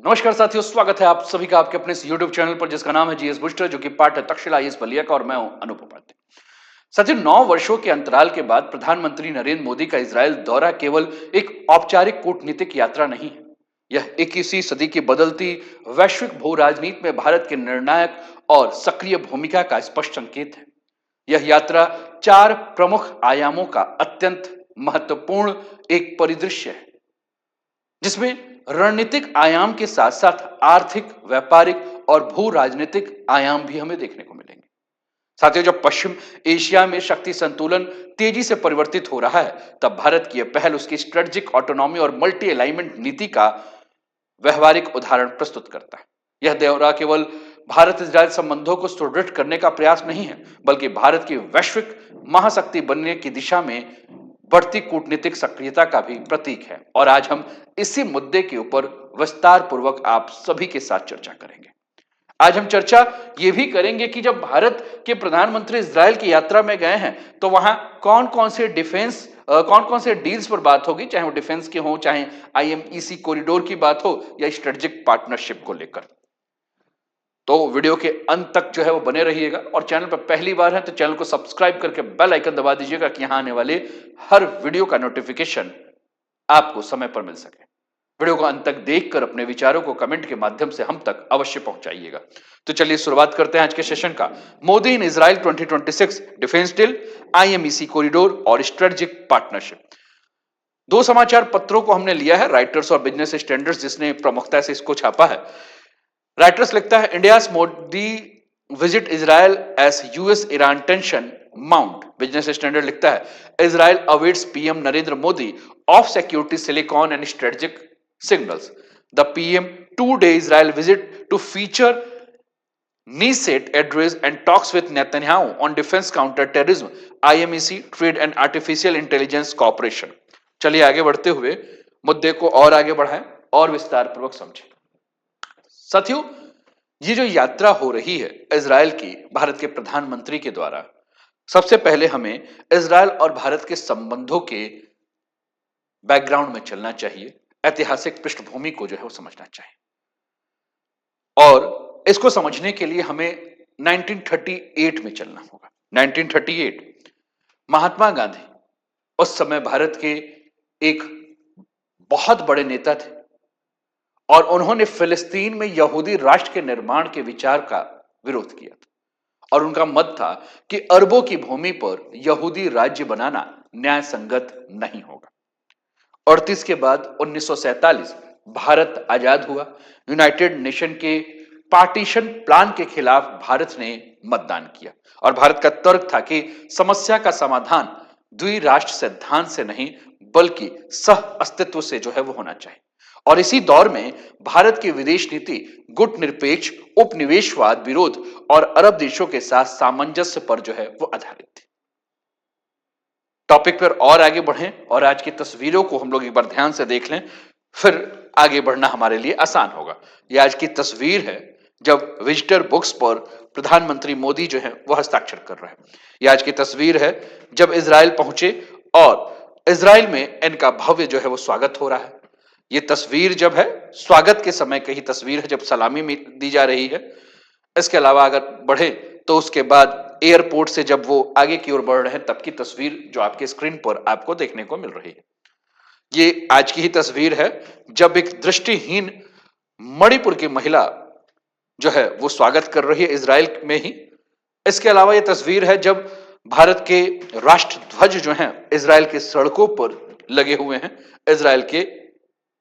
नमस्कार साथियों, स्वागत है आप सभी का आपके अपने इस YouTube चैनल पर जिसका नाम है जीएस बूस्टर, जो कि पार्ट है तक्षशिला आईएएस बलिया का और मैं हूं अनूप उपाध्याय। साथियों, 9 वर्षों के अंतराल के बाद प्रधानमंत्री नरेंद्र मोदी का इजरायल दौरा केवल एक औपचारिक कूटनीतिक यात्रा नहीं है। यह 21वीं सदी की बदलती वैश्विक भू राजनीति में भारत के निर्णायक और सक्रिय भूमिका का स्पष्ट संकेत है। यह यात्रा 4 प्रमुख आयामों का अत्यंत महत्वपूर्ण एक परिदृश्य है, जिसमें रणनीतिक आयाम के साथ साथ आर्थिक, व्यापारिक और भू राजनीतिक आयाम भी हमें देखने को मिलेंगे। साथियों, जब पश्चिम एशिया में शक्ति संतुलन तेजी से परिवर्तित हो रहा है, तब भारत की यह पहल उसकी स्ट्रेटेजिक ऑटोनॉमी और मल्टी अलाइनमेंट नीति का व्यवहारिक उदाहरण प्रस्तुत करता है। यह दौरा केवल भारत इजरायल संबंधों को सुदृढ़ करने का प्रयास नहीं है, बल्कि भारत की वैश्विक महाशक्ति बनने की दिशा में बढ़ती कूटनीतिक सक्रियता का भी प्रतीक है। और आज हम इसी मुद्दे के ऊपर विस्तार पूर्वक आप सभी के साथ चर्चा करेंगे। आज हम चर्चा ये भी करेंगे कि जब भारत के प्रधानमंत्री इजरायल की यात्रा में गए हैं, तो वहां कौन कौन से डील्स पर बात होगी, चाहे वो डिफेंस के हो, चाहे आईएमईसी कॉरिडोर की बात हो या स्ट्रेटेजिक पार्टनरशिप को लेकर। तो वीडियो के अंत तक जो है वो बने रहिएगा, और चैनल पर पहली बार है तो चैनल को सब्सक्राइब करके बेल आइकन दबा दीजिएगा कि यहां आने वाले हर वीडियो का नोटिफिकेशन आपको समय पर मिल सके। वीडियो को अंत तक देखकर अपने विचारों को कमेंट के माध्यम से हम तक अवश्य पहुंचाइएगा। तो चलिए शुरुआत करते हैं आज के सेशन का। मोदी इन Israel 2026 defence deal, IMEC corridor और स्ट्रेटेजिक पार्टनरशिप। दो समाचार पत्रों को हमने लिया है, राइटर्स और बिजनेस स्टैंडर्ड्स, जिसने प्रमुखता से इसको छापा है। राइटर्स लिखता है, India Modi visit Israel S US Iran tension mount. Business standard लिखता है, Israel awaits PM Narendra Modi of security silicon and strategic signals. The PM 2-day Israel visit to feature NESET address and talks with Netanyahu on defense counter-terrorism, IMEC, trade and artificial intelligence cooperation. चलिए आगे बढ़ते हुए मुद्दे को और आगे बढ़ाएं और विस्तार पूर्वक समझें। साथियों, ये जो यात्रा हो रही है इजराइल की भारत के प्रधानमंत्री के द्वारा, सबसे पहले हमें इजराइल और भारत के संबंधों के बैकग्राउंड में चलना चाहिए, ऐतिहासिक पृष्ठभूमि को जो है वो समझना चाहिए। और इसको समझने के लिए हमें 1938 में चलना होगा। 1938, महात्मा गांधी उस समय भारत के एक बहुत बड़े नेता थे, और उन्होंने फिलिस्तीन में यहूदी राष्ट्र के निर्माण के विचार का विरोध किया था। और उनका मत था कि अरबों की भूमि पर यहूदी राज्य बनाना न्याय संगत नहीं होगा। 38 के बाद 1947 भारत आजाद हुआ। यूनाइटेड नेशन के पार्टीशन प्लान के खिलाफ भारत ने मतदान किया, और भारत का तर्क था कि समस्या का समाधान द्विराष्ट्र सिद्धांत से नहीं बल्कि सह अस्तित्व से जो है वो होना चाहिए। और इसी दौर में भारत की विदेश नीति गुट निरपेक्ष, उपनिवेशवाद विरोध और अरब देशों के साथ सामंजस्य पर जो है वो आधारित थी। टॉपिक पर और आगे बढ़ें और आज की तस्वीरों को हम लोग एक बार ध्यान से देख लें, फिर आगे बढ़ना हमारे लिए आसान होगा। यह आज की तस्वीर है जब विजिटर बुक्स पर प्रधानमंत्री मोदी जो है वह हस्ताक्षर कर रहे हैं। यह आज की तस्वीर है जब इजराइल पहुंचे और इजराइल में इनका भव्य जो है वो स्वागत हो रहा है। यह तस्वीर जब है स्वागत के समय की तस्वीर है, जब सलामी दी जा रही है। इसके अलावा अगर बढ़े तो उसके बाद एयरपोर्ट से जब वो आगे की ओर बढ़ रहे हैं तब की तस्वीर जो आपके स्क्रीन पर आपको देखने को मिल रही है। ये आज की ही तस्वीर है जब एक दृष्टिहीन मणिपुर की महिला जो है वो स्वागत कर रही है इजराइल में ही। इसके अलावा ये तस्वीर है जब भारत के राष्ट्र ध्वज जो हैं इजराइल के सड़कों पर लगे हुए हैं, इजराइल के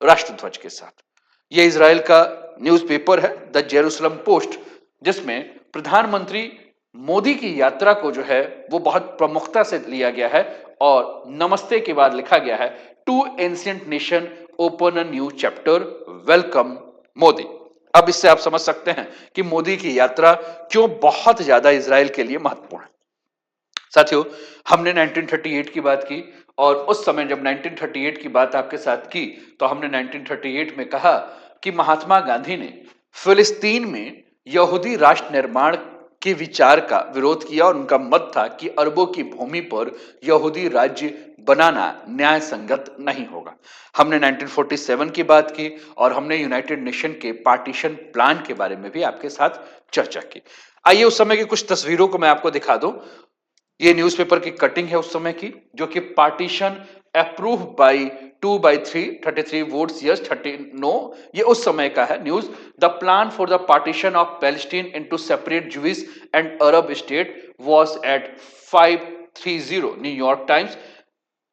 राष्ट्र ध्वज के साथ। ये इजराइल का न्यूज़पेपर है द जेरूसलम पोस्ट, जिसमें प्रधानमंत्री मोदी की यात्रा को जो है वो बहुत प्रमुखता से लिया गया है, और नमस्ते के बाद लिखा गया है, to ancient nation open a new chapter, welcome Modi. अब इससे आप समझ सकते हैं कि मोदी की यात्रा क्यों बहुत ज्यादा इजराइल के लिए महत्वपूर्ण है। साथियों, हमने 1938 की बात की, और उस समय जब 1938 की बात आपके साथ की तो हमने 1938 में कहा कि महात्मा गांधी ने फिलिस्तीन में यहूदी राष्ट्र निर्माण के विचार का विरोध किया और उनका मत था कि अरबों की भूमि पर यहूदी राज्य बनाना न्याय संगत नहीं होगा। हमने 1947 की बात की और हमने यूनाइटेड नेशन के पार्टीशन प्लान के बारे में भी आपके साथ चर्चा की। आइए उस समय की कुछ तस्वीरों को मैं आपको दिखा दूं। ये न्यूज़पेपर की कटिंग है उस समय की, जो कि partition approve by 2/3 33 votes yes 30 no, ये उस समय का है news. The plan for the partition of Palestine into separate Jewish and Arab state was at 530 New York Times,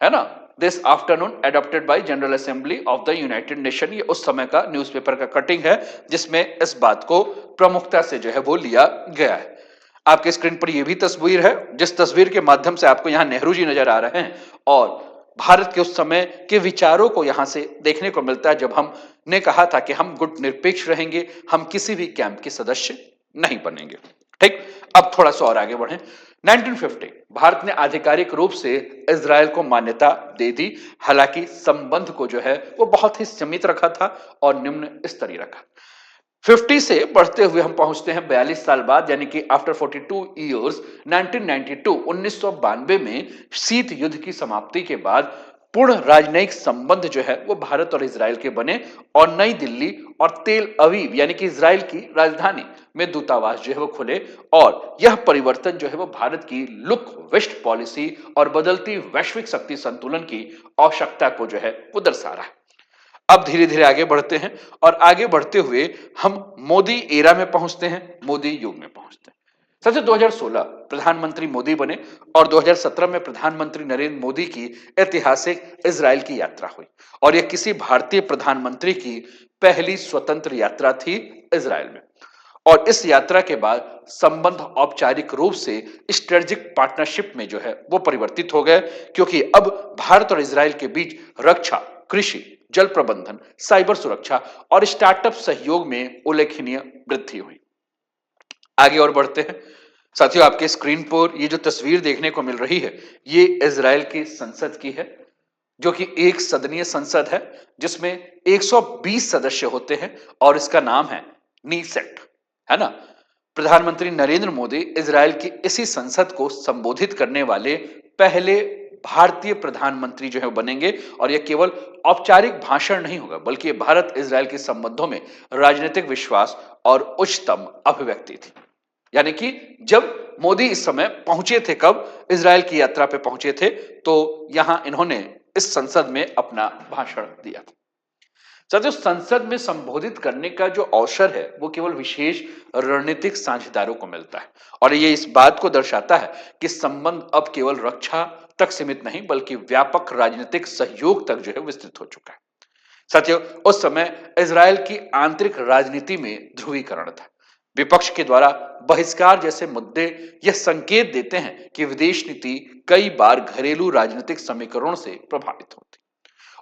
है ना, this afternoon adopted by General Assembly of the United Nation. ये उस समय का न्यूज़पेपर का कटिंग है जिसमें इस बात को प्रमुखता से जो है वो लिया गया है। आपके स्क्रीन पर यह भी तस्वीर है, जिस तस्वीर के माध्यम से आपको यहां नेहरू जी नजर आ रहे हैं और भारत के उस समय के विचारों को यहां से देखने को मिलता है जब हमने कहा था कि हम गुट निरपेक्ष रहेंगे, हम किसी भी कैंप के सदस्य नहीं बनेंगे। ठीक, अब थोड़ा सा और आगे बढ़े। 1950 भारत ने आधिकारिक रूप से इजराइल को मान्यता दे दी, हालांकि संबंध को जो है वो बहुत ही सीमित रखा था और निम्न स्तरीय रखा। 50 से बढ़ते हुए हम पहुंचते हैं 42 साल बाद, यानी कि आफ्टर 42 ईयर्स 1992 में शीत युद्ध की समाप्ति के बाद पूर्ण राजनयिक संबंध जो है वो भारत और इजराइल के बने और नई दिल्ली और तेल अवीव यानी कि इजराइल की राजधानी में दूतावास जो है वो खुले। और यह परिवर्तन जो है वो भारत की लुक वेस्ट पॉलिसी और बदलती वैश्विक शक्ति संतुलन की आवश्यकता को जो है वो दर्शा रहा है। अब धीरे धीरे आगे बढ़ते हैं और आगे बढ़ते हुए हम मोदी एरा में पहुंचते हैं, मोदी युग में पहुंचते हैं। सबसे 2016 प्रधानमंत्री मोदी बने और 2017 में प्रधानमंत्री नरेंद्र मोदी की ऐतिहासिक इजराइल की यात्रा हुई और यह किसी भारतीय प्रधानमंत्री की पहली स्वतंत्र यात्रा थी इजराइल में। और इस यात्रा के बाद संबंध औपचारिक रूप से स्ट्रेटेजिक पार्टनरशिप में जो है वो परिवर्तित हो गए, क्योंकि अब भारत और इजराइल के बीच रक्षा, कृषि, जल प्रबंधन, साइबर सुरक्षा और स्टार्टअप सहयोग में उल्लेखनीय वृद्धि हुई। आगे और बढ़ते हैं साथियों, आपके स्क्रीन पर ये जो तस्वीर देखने को मिल रही है ये इजराइल की संसद की है, जो कि एक सदनीय संसद है जिसमें 120 सदस्य होते हैं और इसका नाम है नीसेट, है ना। प्रधानमंत्री नरेंद्र मोदी इजराइल की इसी संसद को संबोधित करने वाले पहले भारतीय प्रधानमंत्री जो है बनेंगे और यह केवल औपचारिक भाषण नहीं होगा बल्कि भारत इजराइल के संबंधों में राजनीतिक विश्वास और उच्चतम अभिव्यक्ति थी। यानी कि जब मोदी इस समय पहुंचे थे, कब इजराइल की यात्रा पे पहुंचे थे, तो यहां इन्होंने इस संसद में अपना भाषण दिया था। साथियों, संसद में संबोधित करने का जो अवसर है वो केवल विशेष रणनीतिक साझेदारों को मिलता है और ये इस बात को दर्शाता है कि संबंध अब केवल रक्षा तक सीमित नहीं बल्कि व्यापक राजनीतिक सहयोग तक जो है विस्तृत हो चुका है। साथियों, उस समय इजराइल की आंतरिक राजनीति में ध्रुवीकरण था। विपक्ष के द्वारा बहिष्कार जैसे मुद्दे यह संकेत देते हैं कि विदेश नीति कई बार घरेलू राजनीतिक समीकरणों से प्रभावित होती,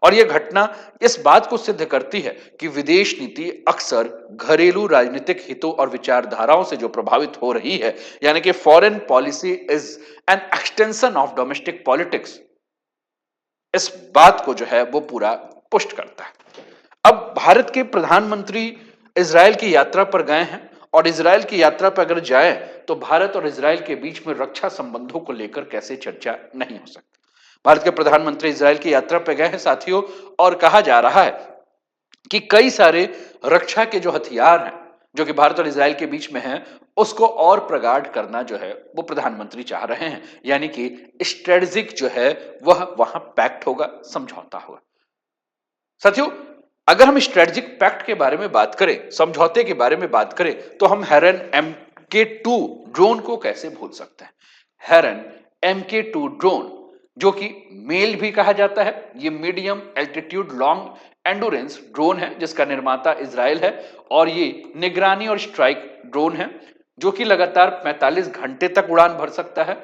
और यह घटना इस बात को सिद्ध करती है कि विदेश नीति अक्सर घरेलू राजनीतिक हितों और विचारधाराओं से जो प्रभावित हो रही है, यानी कि foreign policy is an extension of domestic politics, इस बात को जो है वो पूरा पुष्ट करता है। अब भारत के प्रधानमंत्री इजराइल की यात्रा पर गए हैं और इजराइल की यात्रा पर अगर जाए तो भारत और इजराइल के बीच में रक्षा संबंधों को लेकर कैसे चर्चा नहीं हो सकती। भारत के प्रधानमंत्री इजराइल की यात्रा पर गए हैं साथियों, और कहा जा रहा है कि कई सारे रक्षा के जो हथियार हैं जो कि भारत और इजराइल के बीच में हैं उसको और प्रगाढ़ करना जो है वो प्रधानमंत्री चाह रहे हैं, यानी कि स्ट्रेटेजिक जो है वह वहां पैक्ट होगा, समझौता होगा। साथियों, अगर हम स्ट्रेटेजिक पैक्ट के बारे में बात करें, समझौते के बारे में बात करें, तो हम हेरन MK2 ड्रोन को कैसे भूल सकते हैं। हेरन MK2 ड्रोन, जो कि मेल भी कहा जाता है, ये medium altitude long endurance drone है जिसका निर्माता इजराइल है और ये निगरानी और स्ट्राइक ड्रोन है जो कि लगातार 45 घंटे तक उड़ान भर सकता है,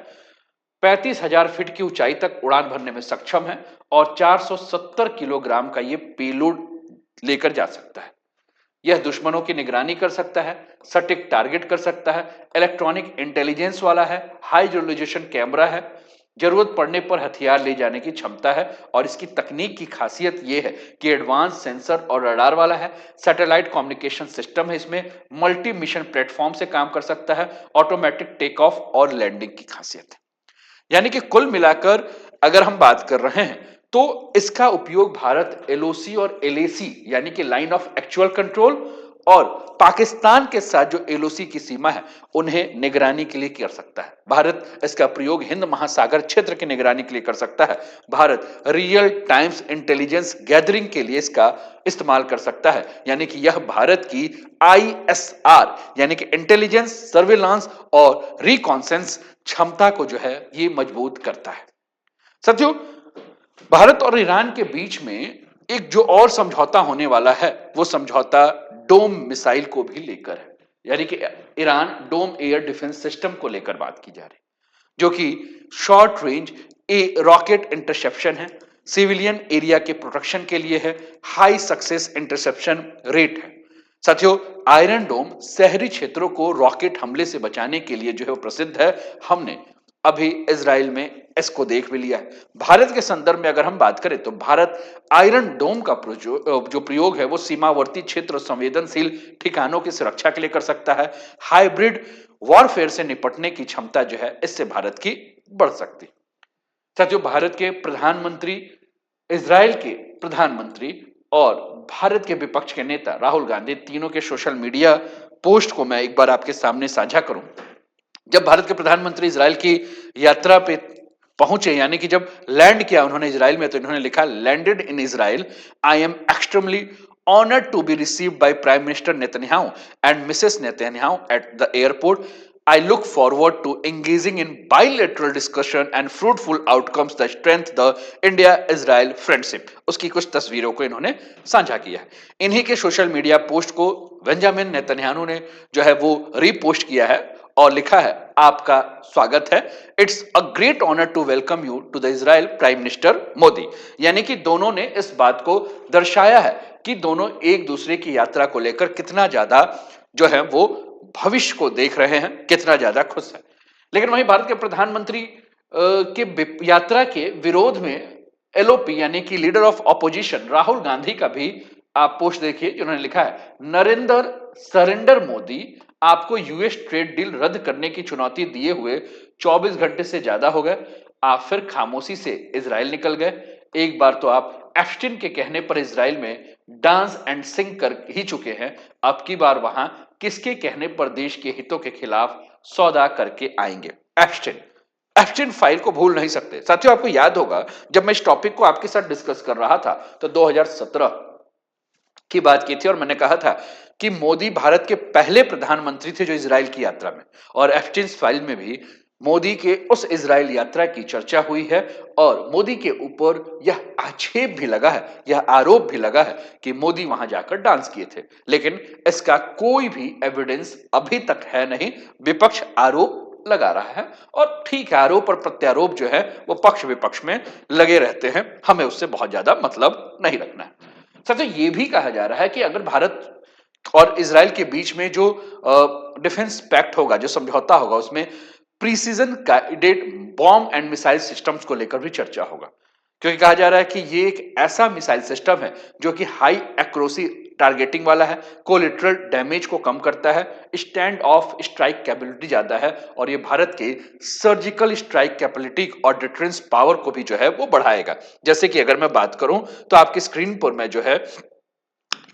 35,000 फीट की ऊंचाई तक उड़ान भरने में सक्षम है और 470 किलोग्राम का ये पेलोड लेकर जा सकता है। यह दुश्मनों की निगरानी कर सकता है, सटीक टारगेट कर सकता है, इलेक्ट्रॉनिक इंटेलिजेंस वाला है, हाई रेजोल्यूशन कैमरा है, जरूरत पड़ने पर हथियार ले जाने की क्षमता है और इसकी तकनीक की खासियत यह है कि एडवांस सेंसर और रडार वाला है, सैटेलाइट कम्युनिकेशन सिस्टम है, इसमें मल्टी मिशन प्लेटफॉर्म से काम कर सकता है, ऑटोमेटिक टेक ऑफ और लैंडिंग की खासियत है। यानी कि कुल मिलाकर अगर हम बात कर रहे हैं तो इसका उपयोग भारत एलओसी और एलएसी यानी कि लाइन ऑफ एक्चुअल कंट्रोल और पाकिस्तान के साथ जो एलओसी की सीमा है उन्हें निगरानी के लिए कर सकता है। भारत इसका प्रयोग हिंद महासागर क्षेत्र की निगरानी के लिए कर सकता है। Bharat real times intelligence gathering के लिए इसका इस्तेमाल कर सकता है, यानी कि यह भारत की आईएसआर यानी कि इंटेलिजेंस सर्विलांस और रिकॉन्सेंस क्षमता को जो है ये मजबूत करता है। साथियों, भारत और ईरान के बीच में एक जो और समझौता होने वाला है वो समझौता डोम मिसाइल को भी लेकर है, यानी कि ईरान डोम एयर डिफेंस सिस्टम को लेकर बात की जा रही, जो कि शॉर्ट रेंज ए रॉकेट इंटरसेप्शन है, सिविलियन एरिया के प्रोटेक्शन के लिए है, हाई सक्सेस इंटरसेप्शन रेट है। साथियों, आयरन डोम शहरी क्षेत्रों को रॉकेट हमले से बचाने के लिए जो है वो प्रसिद्ध है। हमने अभी इजराइल में इसको देख भी लिया है। भारत के संदर्भ में अगर हम बात करें तो भारत आयरन डोम का जो प्रयोग है वो सीमावर्ती क्षेत्र संवेदनशील ठिकानों की सुरक्षा के लिए कर सकता है। हाइब्रिड वॉरफेयर से निपटने की क्षमता जो है इससे भारत की बढ़ सकती है। साथियों, भारत के प्रधानमंत्री, इजराइल के प्रधानमंत्री और भारत के विपक्ष के नेता राहुल गांधी तीनों के सोशल मीडिया पोस्ट को मैं एक बार आपके सामने साझा करूं। जब भारत के प्रधानमंत्री इजराइल की यात्रा पे पहुंचे, यानी कि जब लैंड किया उन्होंने इजराइल में, तो इन्होंने लिखा, landed in Israel, I am extremely honored to be received by Prime Minister Netanyahu and Mrs. Netanyahu at the airport. I look forward to engaging in bilateral discussion and fruitful outcomes that strengthen the India-Israel friendship. उसकी कुछ तस्वीरों को इन्होंने साझा किया है। इन्हीं के सोशल मीडिया पोस्ट को बेंजामिन नेतन्याहू ने जो है वो रीपोस्ट किया है और लिखा है, आपका स्वागत है, it's a great honour to welcome you to the Israel prime minister Modi. यानी कि दोनों ने इस बात को दर्शाया है कि दोनों एक दूसरे की यात्रा को लेकर कितना ज्यादा जो है वो भविष्य को देख रहे हैं, कितना ज्यादा खुश है। लेकिन वहीं भारत के प्रधानमंत्री के यात्रा के विरोध में एलओपी यानी कि leader of opposition Rahul Gandhi का भी आप पोस्ट देखिए, जिन्होंने लिखा है, नरेंद्र सरेंडर मोदी, आपको यूएस ट्रेड डील रद्द करने की चुनौती दिए हुए 24 घंटे से ज्यादा हो गए, आप फिर खामोशी से इजराइल निकल गए। एक बार तो आप एप्स्टीन के कहने पर इजराइल में डांस एंड सिंग कर ही चुके हैं, अब की बार वहां किसके कहने पर देश के हितों के खिलाफ सौदा करके आएंगे। एप्स्टीन फाइल को भूल नहीं सकते। साथियों, आपको याद होगा जब मैं इस टॉपिक को आपके साथ डिस्कस कर रहा था तो 2017 की बात की थी और मैंने कहा था कि मोदी भारत के पहले प्रधानमंत्री थे जो इजराइल की यात्रा में, और एप्स्टीन फाइल में भी मोदी के उस इजराइल यात्रा की चर्चा हुई है और मोदी के ऊपर यह आक्षेप भी लगा है, यह आरोप भी लगा है कि मोदी वहां जाकर डांस किए थे, लेकिन इसका कोई भी एविडेंस अभी तक है नहीं। विपक्ष आरोप लगा रहा है और ठीक है, आरोप और प्रत्यारोप जो है वो पक्ष विपक्ष में लगे रहते हैं, हमें उससे बहुत ज्यादा मतलब नहीं रखना है। साथियों, ये भी कहा जा रहा है कि अगर भारत और इजराइल के बीच में जो डिफेंस पैक्ट होगा, जो समझौता होगा, उसमें precision guided bomb and missile systems को लेकर भी चर्चा होगा, क्योंकि कहा जा रहा है कि ये एक ऐसा मिसाइल सिस्टम है जो कि हाई एक्यूरेसी टारगेटिंग वाला है, कोलेटरल डैमेज को कम करता है, स्टैंड ऑफ स्ट्राइक कैपेबिलिटी ज्यादा है और ये भारत के सर्जिकल स्ट्राइक कैपेबिलिटी और डिफेंस पावर को भी जो है वो बढ़ाएगा। जैसे कि अगर मैं बात करूं तो आपकी स्क्रीन पर मैं जो है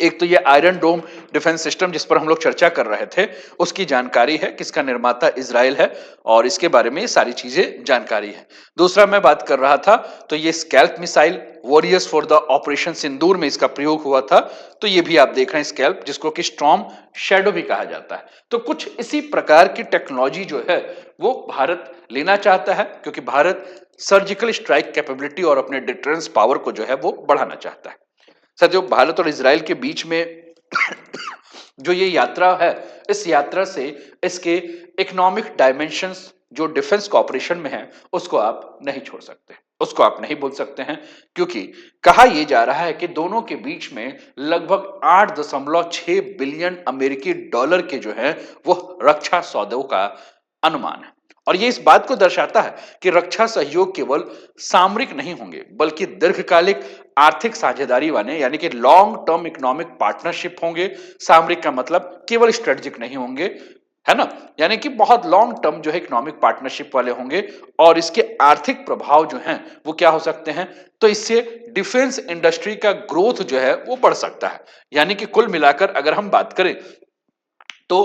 एक तो ये आयरन डोम डिफेंस सिस्टम जिस पर हम लोग चर्चा कर रहे थे उसकी जानकारी है, किसका निर्माता इजराइल है और इसके बारे में ये सारी चीजें जानकारी है। दूसरा मैं बात कर रहा था तो ये SCALP missile warriors for the operation Sindoor में इसका प्रयोग हुआ था, तो ये भी आप देख रहे हैं स्कैल्प, जिसको कि स्टॉर्म शैडो भी कहा जाता है। तो कुछ इसी प्रकार की टेक्नोलॉजी जो है वो भारत लेना चाहता है, क्योंकि भारत सर्जिकल स्ट्राइक कैपेबिलिटी और अपने डिफेंस पावर को जो है वो बढ़ाना चाहता है। साथियों, भारत और इजराइल के बीच में जो ये यात्रा है, इस यात्रा से इसके इकोनॉमिक डायमेंशंस जो डिफेंस कॉपरेशन में है उसको आप नहीं छोड़ सकते, उसको आप नहीं भूल सकते हैं, क्योंकि कहा यह जा रहा है कि दोनों के बीच में लगभग 8.6 बिलियन अमेरिकी डॉलर के जो है वो रक्षा सौदों का अनुमान है और ये इस बात को दर्शाता है कि रक्षा सहयोग केवल सामरिक नहीं होंगे बल्कि दीर्घकालिक आर्थिक साझेदारी वाले यानी कि लॉन्ग टर्म इकोनॉमिक पार्टनरशिप होंगे। सामरिक का मतलब केवल स्ट्रेटेजिक नहीं होंगे, है ना? यानी कि बहुत लॉन्ग टर्म जो है इकोनॉमिक पार्टनरशिप वाले होंगे और इसके आर्थिक प्रभाव जो हैं वो क्या हो सकते हैं? तो इससे डिफेंस इंडस्ट्री का ग्रोथ जो है वो बढ़ सकता है। यानी कि कुल मिलाकर अगर हम बात करें तो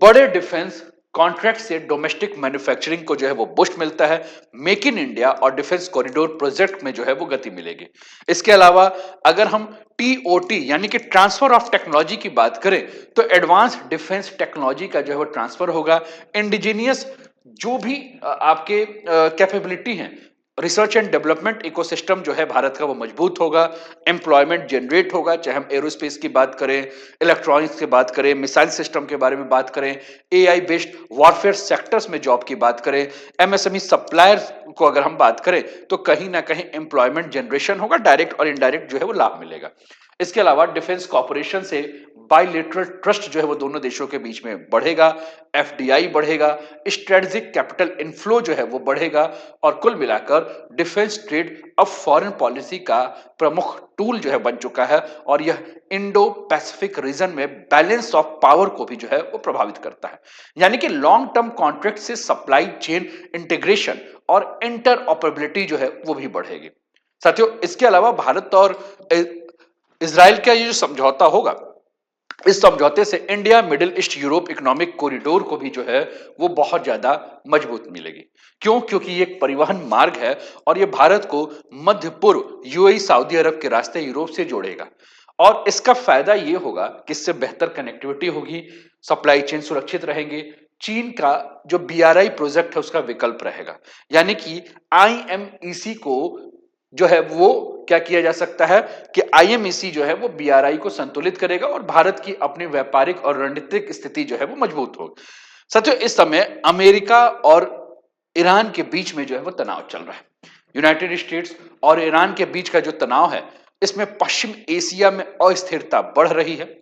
बड़े डिफेंस कॉन्ट्रैक्ट से डोमेस्टिक मैन्युफैक्चरिंग को जो है वो बूस्ट मिलता है। मेक इन इंडिया और डिफेंस कॉरिडोर प्रोजेक्ट में जो है वो गति मिलेगी। इसके अलावा अगर हम टीओटी यानी कि ट्रांसफर ऑफ टेक्नोलॉजी की बात करें तो एडवांस डिफेंस टेक्नोलॉजी का जो है वो ट्रांसफर होगा। इंडिजीनियस जो भी आपके कैपेबिलिटी हैं, रिसर्च एंड डेवलपमेंट इकोसिस्टम जो है भारत का वो मजबूत होगा। एम्प्लॉयमेंट जनरेट होगा, चाहे हम एरोस्पेस की बात करें, इलेक्ट्रॉनिक्स की बात करें, मिसाइल सिस्टम के बारे में बात करें, एआई बेस्ड वॉरफेयर सेक्टर्स में जॉब की बात करें, एमएसएमई सप्लायर्स को अगर हम बात करें तो कहीं ना कहीं एम्प्लॉयमेंट जनरेशन होगा, डायरेक्ट और इनडायरेक्ट जो है वो लाभ मिलेगा। इसके अलावा डिफेंस कॉर्पोरेशन से बायलेटरल ट्रस्ट जो है वो दोनों देशों के बीच में बढ़ेगा, एफडीआई बढ़ेगा, स्ट्रेटेजिक कैपिटल इनफ्लो जो है वो बढ़ेगा और कुल मिलाकर डिफेंस ट्रेड अब फॉरेन पॉलिसी का प्रमुख टूल जो है बन चुका है और यह इंडो पैसिफिक रीजन में बैलेंस ऑफ पावर को भी जो है वो प्रभावित करता है। यानी कि लॉन्ग टर्म कॉन्ट्रैक्ट से सप्लाई चेन इंटीग्रेशन और इंटर ऑपरेबिलिटी जो है वो भी बढ़ेगी। साथियों, इसके अलावा भारत और इजराइल का ये जो समझौता होगा, इस समझौते से India middle east Europe economic corridor को भी जो है वो बहुत ज्यादा मजबूत मिलेगी। क्यों? क्योंकि ये एक परिवहन मार्ग है और ये भारत को मध्य पूर्व, यूएई, सऊदी अरब के रास्ते यूरोप से जोड़ेगा और इसका फायदा ये होगा कि इससे बेहतर कनेक्टिविटी होगी, सप्लाई चेन सुरक्षित रहेंगे, चीन का जो बीआरआई प्रोजेक्ट है उसका विकल्प रहेगा। यानी कि आईएमईसी को जो है वो क्या किया जा सकता है कि आईएमईसी जो है वो बीआरआई को संतुलित करेगा और भारत की अपनी व्यापारिक और रणनीतिक स्थिति जो है वो मजबूत होगी। साथियों, इस समय अमेरिका और ईरान के बीच में जो है वो तनाव चल रहा है। यूनाइटेड स्टेट्स और ईरान के बीच का जो तनाव है, इसमें पश्चिम एशिया में अस्थिरता बढ़ रही है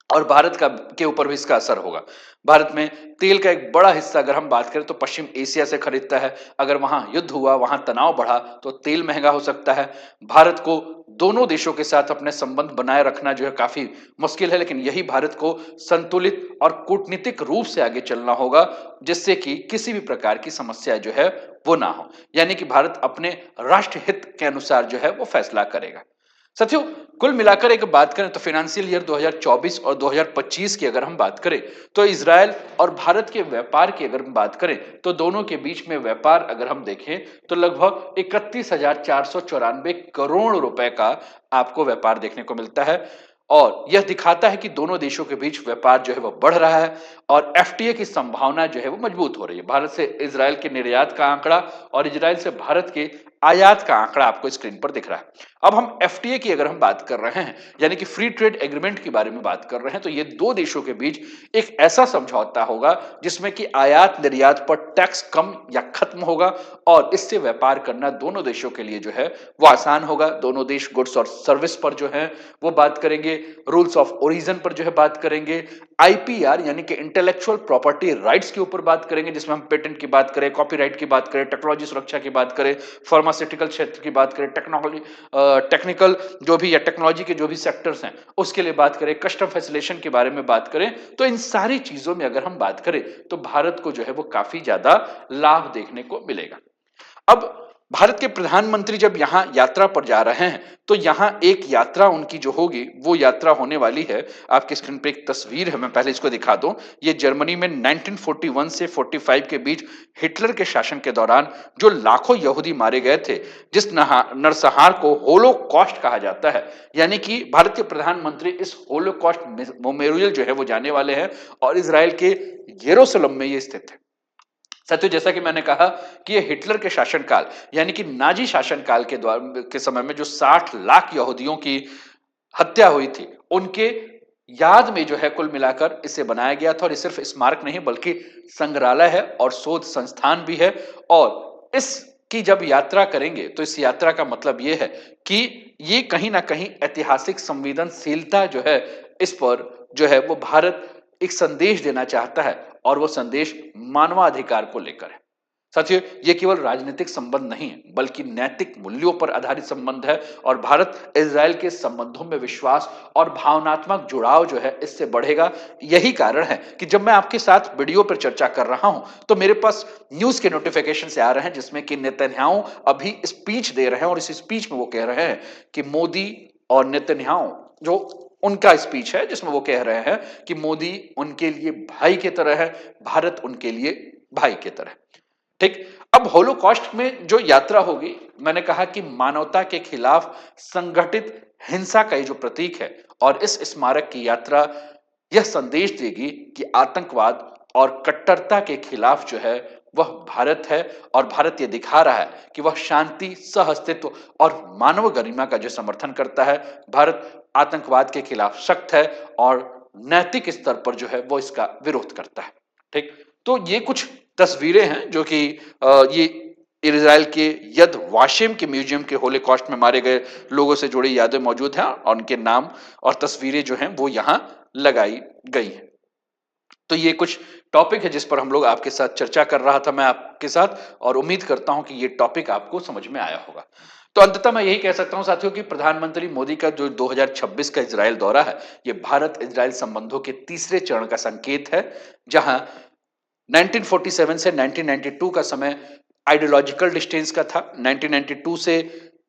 और भारत का के ऊपर भी इसका असर होगा। भारत में तेल का एक बड़ा हिस्सा अगर हम बात करें तो पश्चिम एशिया से खरीदता है। अगर वहां युद्ध हुआ, वहां तनाव बढ़ा तो तेल महंगा हो सकता है। भारत को दोनों देशों के साथ अपने संबंध बनाए रखना जो है काफी मुश्किल है, लेकिन यही भारत को संतुलित और कूटनीतिक रूप से आगे चलना होगा जिससे कि किसी भी प्रकार की समस्या जो है वो ना हो। यानी कि भारत अपने राष्ट्र हित के अनुसार जो है वो फैसला करेगा। साथियों, कुल मिलाकर एक बात करें तो फाइनेंशियल ईयर 2024 और 2025 की अगर हम बात करें तो इजराइल और भारत के व्यापार की अगर हम बात करें तो दोनों के बीच में व्यापार अगर हम देखें तो लगभग 31,494 करोड़ रुपए का आपको व्यापार देखने को मिलता है और यह दिखाता है कि दोनों देशों के बीच व्यापार जो है वो बढ़ रहा है और एफटीए की संभावना जो है वो मजबूत हो रही है। भारत से इजराइल के निर्यात का आंकड़ा और इजराइल से भारत के आयात का आंकड़ा आपको स्क्रीन पर दिख रहा है। अब हम एफटीए की अगर हम बात कर रहे हैं यानी कि फ्री ट्रेड एग्रीमेंट के बारे में बात कर रहे हैं तो ये दो देशों के बीच एक ऐसा समझौता होगा जिसमें कि आयात निर्यात पर टैक्स कम या खत्म होगा और इससे व्यापार करना दोनों देशों के लिए जो है वो आसान होगा। दोनों देश गुड्स और सर्विस पर जो है वो बात करेंगे, रूल्स ऑफ ओरिजिन पर जो है बात करेंगे, आईपीआर यानी कि इंटेलेक्चुअल प्रॉपर्टी राइट्स के ऊपर बात करेंगे जिसमें हम पेटेंट की बात करें, कॉपीराइट की बात करें, टेक्नोलॉजी सुरक्षा की बात करें, फार्मास्यूटिकल क्षेत्र की बात करें, टेक्नोलॉजी टेक्निकल जो भी या टेक्नोलॉजी के जो भी सेक्टर्स हैं उसके लिए बात करें, कस्टम फैसिलेशन के बारे में बात करें तो इन सारी चीजों में अगर हम बात करें तो भारत को जो है वो काफी ज्यादा लाभ देखने को मिलेगा। अब भारत के प्रधानमंत्री जब यहां यात्रा पर जा रहे हैं तो यहां एक यात्रा उनकी जो होगी वो यात्रा होने वाली है। आपके स्क्रीन पे एक तस्वीर है, मैं पहले इसको दिखा दूं। ये जर्मनी में 1941 से 45 के बीच हिटलर के शासन के दौरान जो लाखों यहूदी मारे गए थे, जिस नरसंहार को होलोकॉस्ट कहा जाता है, यानी कि भारत के प्रधानमंत्री इस होलोकॉस्ट मेमोरियल जो है वो जाने वाले हैं और इजराइल के यरूशलेम में ये स्थित है। साथियों, जैसा कि मैंने कहा कि ये हिटलर के शासनकाल यानी कि नाजी शासनकाल के समय में जो 60 लाख यहूदियों की हत्या हुई थी उनके याद में जो है कुल मिलाकर इसे बनाया गया था और ये सिर्फ स्मारक नहीं बल्कि संग्रहालय है और शोध संस्थान भी है। और इसकी जब यात्रा करेंगे तो इस यात्रा का मतलब ये है कि ये कहीं ना कहीं ऐतिहासिक संवेदनशीलता जो है इस पर जो है वो भारत एक संदेश देना चाहता है और वो संदेश मानवाधिकार को लेकर है। साथियों, ये केवल राजनीतिक संबंध नहीं है, बल्कि नैतिक मूल्यों पर आधारित संबंध है और भारत इजराइल के संबंधों में विश्वास और भावनात्मक जुड़ाव जो है इससे बढ़ेगा। यही कारण है कि जब मैं आपके साथ वीडियो पर चर्चा कर रहा हूं, तो मेरे पास न्यूज के नोटिफिकेशन से आ रहे हैं जिसमें कि नेतन्याहू अभी स्पीच दे रहे हैं और इस स्पीच में वो कह रहे हैं कि मोदी और नेतन्याहू, जो उनका स्पीच है जिसमें वो कह रहे हैं कि मोदी उनके लिए भाई की तरह है, भारत उनके लिए भाई की तरह। ठीक। अब होलोकॉस्ट में जो यात्रा होगी, मैंने कहा कि मानवता के खिलाफ संगठित हिंसा का ये जो प्रतीक है, और इस स्मारक की यात्रा यह संदेश देगी कि आतंकवाद और कट्टरता के खिलाफ जो है वह भारत है, और भारत ये दिखा रहा है कि वह शांति, सहअस्तित्व और मानव गरिमा का जो समर्थन करता है। भारत आतंकवाद के खिलाफ सख्त है और नैतिक स्तर पर जो है वो इसका विरोध करता है। ठीक। तो ये कुछ तस्वीरें हैं जो कि ये इजराइल के यद वाशेम के म्यूजियम के होलोकॉस्ट में मारे गए लोगों से जुड़ी यादें मौजूद हैं, और उनके नाम और तस्वीरें जो हैं वो यहाँ लगाई गई हैं। तो ये कुछ टॉपिक है जिस पर हम लोग आपके साथ चर्चा कर रहा था मैं आपके साथ, और उम्मीद करता हूं कि ये टॉपिक आपको समझ में आया होगा। तो अंततः मैं यही कह सकता हूं साथियों कि प्रधानमंत्री मोदी का जो 2026 का इजराइल दौरा है, ये भारत इजराइल संबंधों के तीसरे चरण का संकेत है, जहां 1947 से 1992 का समय आइडियोलॉजिकल डिस्टेंस का था, 1992 से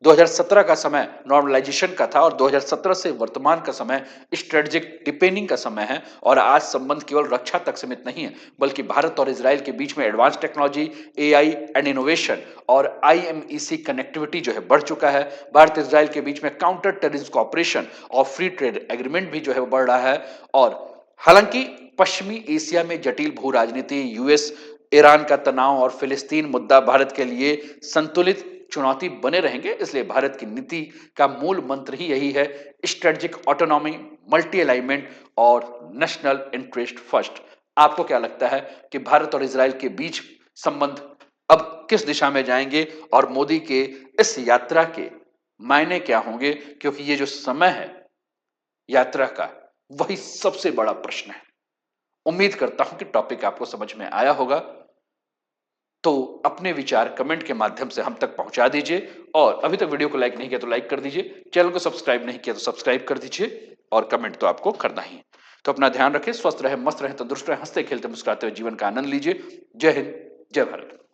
2017 का समय नॉर्मलाइजेशन का था, और 2017 से वर्तमान का समय स्ट्रेटेजिक डिपेनिंग का समय है। और आज संबंध केवल रक्षा तक सीमित नहीं है, बल्कि भारत और इजराइल के बीच में advance technology, AI and innovation और आईएमईसी कनेक्टिविटी जो है बढ़ चुका है। भारत इजराइल के बीच में काउंटर टेररिज्म कॉपरेशन और फ्री ट्रेड एग्रीमेंट भी जो है वो बढ़ रहा है। और हालांकि पश्चिमी एशिया में जटिल भू राजनीति, यूएस ईरान का तनाव और फिलिस्तीन मुद्दा भारत के लिए संतुलित चुनौती बने रहेंगे, इसलिए भारत की नीति का मूल मंत्र ही यही है, स्ट्रेटेजिक ऑटोनॉमी, मल्टी अलाइनमेंट और नेशनल इंटरेस्ट फर्स्ट। आपको क्या लगता है कि भारत और इजराइल के बीच संबंध अब किस दिशा में जाएंगे, और मोदी के इस यात्रा के मायने क्या होंगे? क्योंकि ये जो समय है यात्रा का, वही सबसे बड़ा प्रश्न है। उम्मीद करता हूं कि टॉपिक आपको समझ में आया होगा। तो अपने विचार कमेंट के माध्यम से हम तक पहुंचा दीजिए, और अभी तक वीडियो को लाइक नहीं किया तो लाइक कर दीजिए, चैनल को सब्सक्राइब नहीं किया तो सब्सक्राइब कर दीजिए, और कमेंट तो आपको करना ही है। तो अपना ध्यान रखें, स्वस्थ रहें, मस्त रहें, तंदुरुस्त रहें, हंसते खेलते मुस्कुराते हुए जीवन का आनंद लीजिए। जय हिंद, जय भारत।